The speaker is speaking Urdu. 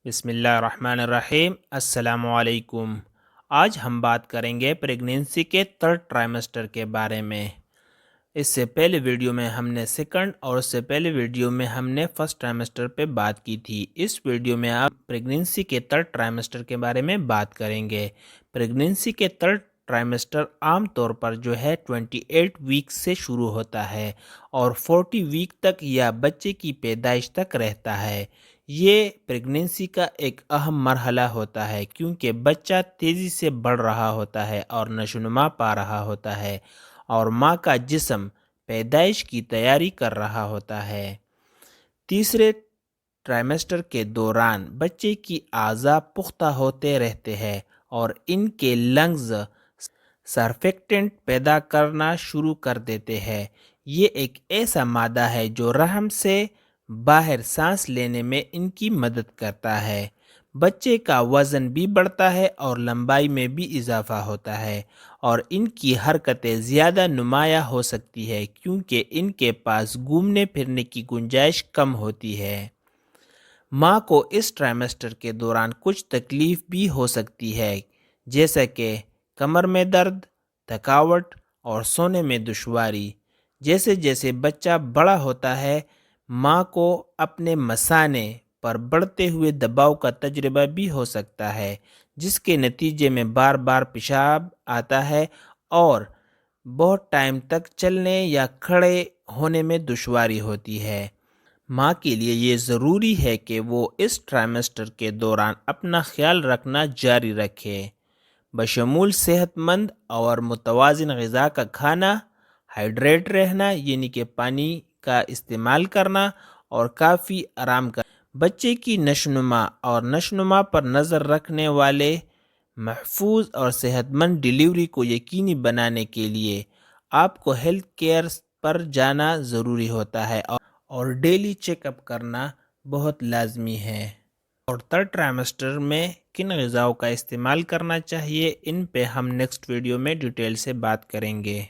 بسم اللہ الرحمن الرحیم۔ السلام علیکم۔ آج ہم بات کریں گے پریگنینسی کے تھرڈ ٹرائمسٹر کے بارے میں۔ اس سے پہلے ویڈیو میں ہم نے سیکنڈ اور اس سے پہلے ویڈیو میں ہم نے فرسٹ ٹرائمسٹر پہ بات کی تھی۔ اس ویڈیو میں آپ پریگنینسی کے تھرڈ ٹرائمسٹر کے بارے میں بات کریں گے۔ پریگنینسی کے تھرڈ ٹرائمسٹر عام طور پر جو ہے 28 ویک سے شروع ہوتا ہے اور 40 ویک تک یا بچے کی پیدائش تک رہتا ہے۔ یہ پریگنینسی کا ایک اہم مرحلہ ہوتا ہے کیونکہ بچہ تیزی سے بڑھ رہا ہوتا ہے اور نشوونما پا رہا ہوتا ہے اور ماں کا جسم پیدائش کی تیاری کر رہا ہوتا ہے۔ تیسرے ٹرائمسٹر کے دوران بچے کی اعضاء پختہ ہوتے رہتے ہیں اور ان کے لنگز سرفیکٹنٹ پیدا کرنا شروع کر دیتے ہیں۔ یہ ایک ایسا مادہ ہے جو رحم سے باہر سانس لینے میں ان کی مدد کرتا ہے۔ بچے کا وزن بھی بڑھتا ہے اور لمبائی میں بھی اضافہ ہوتا ہے اور ان کی حرکتیں زیادہ نمایاں ہو سکتی ہے کیونکہ ان کے پاس گھومنے پھرنے کی گنجائش کم ہوتی ہے۔ ماں کو اس ٹرائمسٹر کے دوران کچھ تکلیف بھی ہو سکتی ہے جیسا کہ کمر میں درد، تھکاوٹ اور سونے میں دشواری۔ جیسے جیسے بچہ بڑا ہوتا ہے ماں کو اپنے مثانے پر بڑھتے ہوئے دباؤ کا تجربہ بھی ہو سکتا ہے جس کے نتیجے میں بار بار پیشاب آتا ہے اور بہت ٹائم تک چلنے یا کھڑے ہونے میں دشواری ہوتی ہے۔ ماں کے لیے یہ ضروری ہے کہ وہ اس ٹرائمسٹر کے دوران اپنا خیال رکھنا جاری رکھے، بشمول صحت مند اور متوازن غذا کا کھانا، ہائیڈریٹ رہنا یعنی کہ پانی کا استعمال کرنا اور کافی آرام کرنا۔ بچے کی نشوونما اور نشوونما پر نظر رکھنے والے محفوظ اور صحت مند ڈیلیوری کو یقینی بنانے کے لیے آپ کو ہیلتھ کیئر پر جانا ضروری ہوتا ہے اور ڈیلی چیک اپ کرنا بہت لازمی ہے۔ اور تھرڈ ٹرائمسٹر میں کن غذاؤں کا استعمال کرنا چاہیے ان پہ ہم نیکسٹ ویڈیو میں ڈیٹیل سے بات کریں گے۔